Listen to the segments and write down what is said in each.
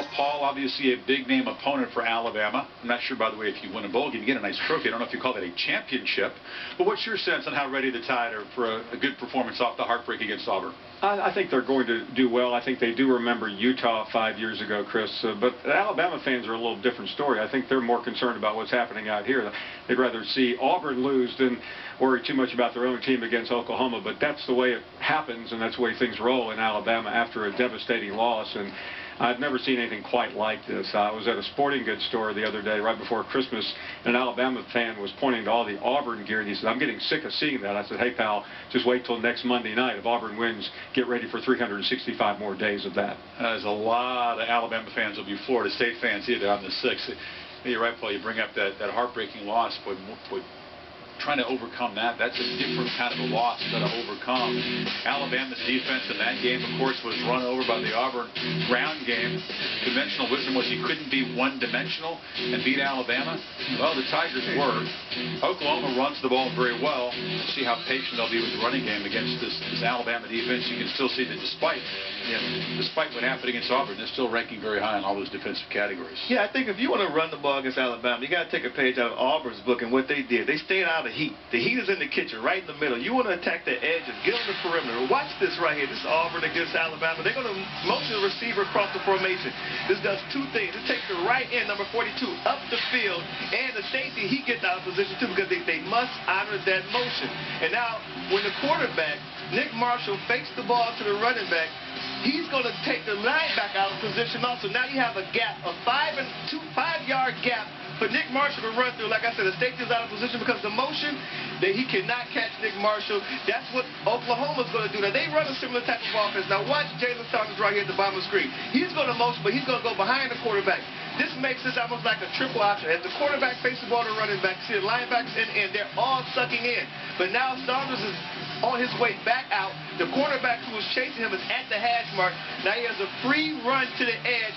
Oklahoma. Paul, obviously a big-name opponent for Alabama. I'm not sure, by the way, if you win a bowl game, you get a nice trophy. I don't know if you call that a championship. But what's your sense on how ready the Tide are for a good performance off the heartbreak against Auburn? I think they're going to do well. I think they do remember Utah 5 years ago, Chris. But Alabama fans are a little different story. I think they're more concerned about what's happening out here. They'd rather see Auburn lose than worry too much about their own team against Oklahoma. But that's the way it happens, and that's the way things roll in Alabama after a devastating loss. And I've never seen anything quite like this. I was at a sporting goods store the other day, right before Christmas, and an Alabama fan was pointing to all the Auburn gear, and he said, "I'm getting sick of seeing that." I said, "Hey, pal, just wait till next Monday night. If Auburn wins, get ready for 365 more days of that." There's a lot of Alabama fans will be Florida State fans either on the 6th. You're right, Paul. You bring up that heartbreaking loss, but trying to overcome that's a different kind of a loss to overcome. Alabama's defense in that game, of course, was run over by the Auburn ground game. Conventional wisdom was you couldn't be one-dimensional and beat Alabama. Well, the Tigers were. Oklahoma runs the ball very well. See how patient they'll be with the running game against this Alabama defense. You can still see that despite what happened against Auburn, they're still ranking very high in all those defensive categories. Yeah, I think if you want to run the ball against Alabama, you got to take a page out of Auburn's book and what they did. They stayed out of heat. The heat is in the kitchen, right in the middle. You want to attack the edges, get on the perimeter. Watch this right here. This is Auburn against Alabama. They're going to motion the receiver across the formation. This does two things. It takes the right end, number 42, up the field, and the safety, he gets out of position too because they must honor that motion. And now, when the quarterback, Nick Marshall, fakes the ball to the running back, he's going to take the linebacker out of position also. Now you have a gap, a 5-yard gap for Nick Marshall to run through. Like I said, the safety is out of position because the motion, that he cannot catch Nick Marshall. That's what Oklahoma's going to do. Now, they run a similar type of offense. Now, watch Jalen Saunders right here at the bottom of the screen. He's going to motion, but he's going to go behind the quarterback. This makes this almost like a triple option. As the quarterback faces the ball to running back, see the linebackers in, they're all sucking in. But now Saunders is on his way back out. The quarterback who was chasing him is at the hash mark. Now he has a free run to the edge.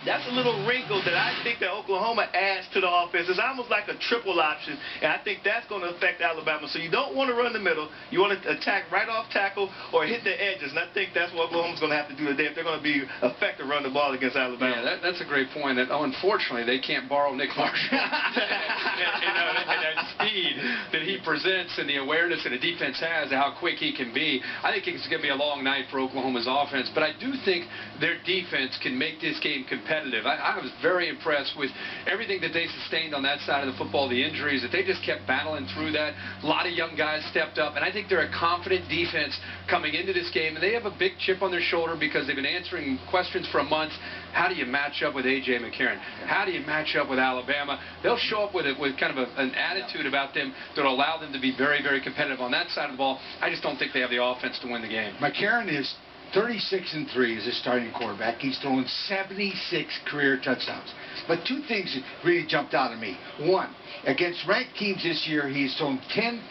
That's a little wrinkle that I think that Oklahoma adds to the offense. It's almost like a triple option, and I think that's going to affect Alabama. So you don't want to run the middle. You want to attack right off tackle or hit the edges, and I think that's what Oklahoma's going to have to do today if they're going to be effective running the ball against Alabama. Yeah, that's a great point. That unfortunately, they can't borrow Nick Marshall. and that speed that he presents and the awareness that the defense has of how quick he can be. I think it's going to be a long night for Oklahoma's offense, but I do think their defense can make this game competitive. I was very impressed with everything that they sustained on that side of the football, the injuries, that they just kept battling through that. A lot of young guys stepped up, and I think they're a confident defense coming into this game, and they have a big chip on their shoulder because they've been answering questions for a month. How do you match up with A.J. McCarron? How do you match up with Alabama? They'll show up with kind of an attitude about them that will allow them to be very, very competitive on that side of the ball. I just don't think they have the offense to win the game. McCarron is 36-3 as a starting quarterback. He's thrown 76 career touchdowns. But two things really jumped out at me. One, against ranked teams this year, he's thrown 10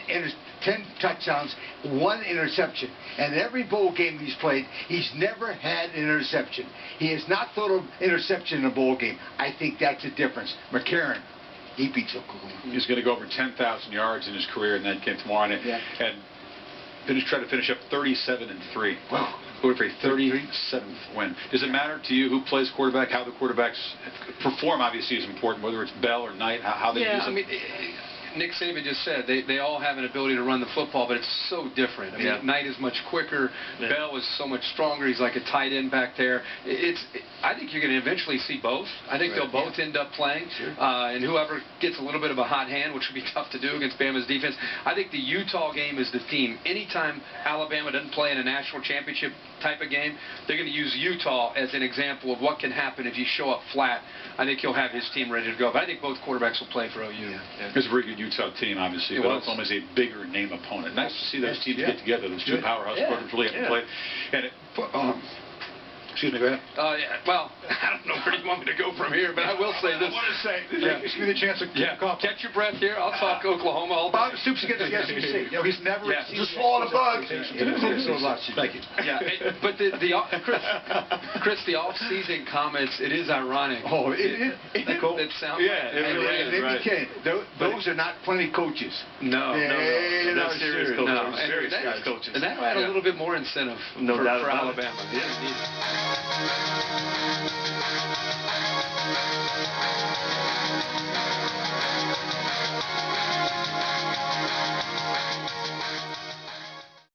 touchdowns, 1 interception. And every bowl game he's played, he's never had an interception. He has not thrown an interception in a bowl game. I think that's the difference. McCarron, he beats Oklahoma. He's going to go over 10,000 yards in his career in that game tomorrow, and try to finish up 37-3. Wow. Going for a 37th win. Does it matter to you who plays quarterback, how the quarterbacks perform? Obviously is important, whether it's Bell or Knight, how they use it. I mean, Nick Saban just said they all have an ability to run the football, but it's so different. I mean, Knight is much quicker. Bell is so much stronger. He's like a tight end back there. I think you're going to eventually see both. I think they'll both end up playing. Sure. And whoever gets a little bit of a hot hand, which would be tough to do against Bama's defense. I think the Utah game is the theme. Anytime Alabama doesn't play in a national championship type of game, they're going to use Utah as an example of what can happen if you show up flat. I think he'll have his team ready to go. But I think both quarterbacks will play for OU. It's a very good Utah team, obviously, but Oklahoma is a bigger name opponent. Nice to see those teams get together. Those two powerhouse programs really have to play. And excuse me, go ahead. Well, I don't know where you want me to go from here, but I will say this. I want to say, give me the chance to catch your breath here. I'll talk Oklahoma all Bob Stoops against the SEC. You know, he's never just swallowed a bug. Thank you. But Chris, the off-season comments, it is ironic. Oh, isn't it cool? It sounds those are not funny coaches. No. That's serious coaches. Serious coaches. And that'll add a little bit more incentive for Alabama. Yeah,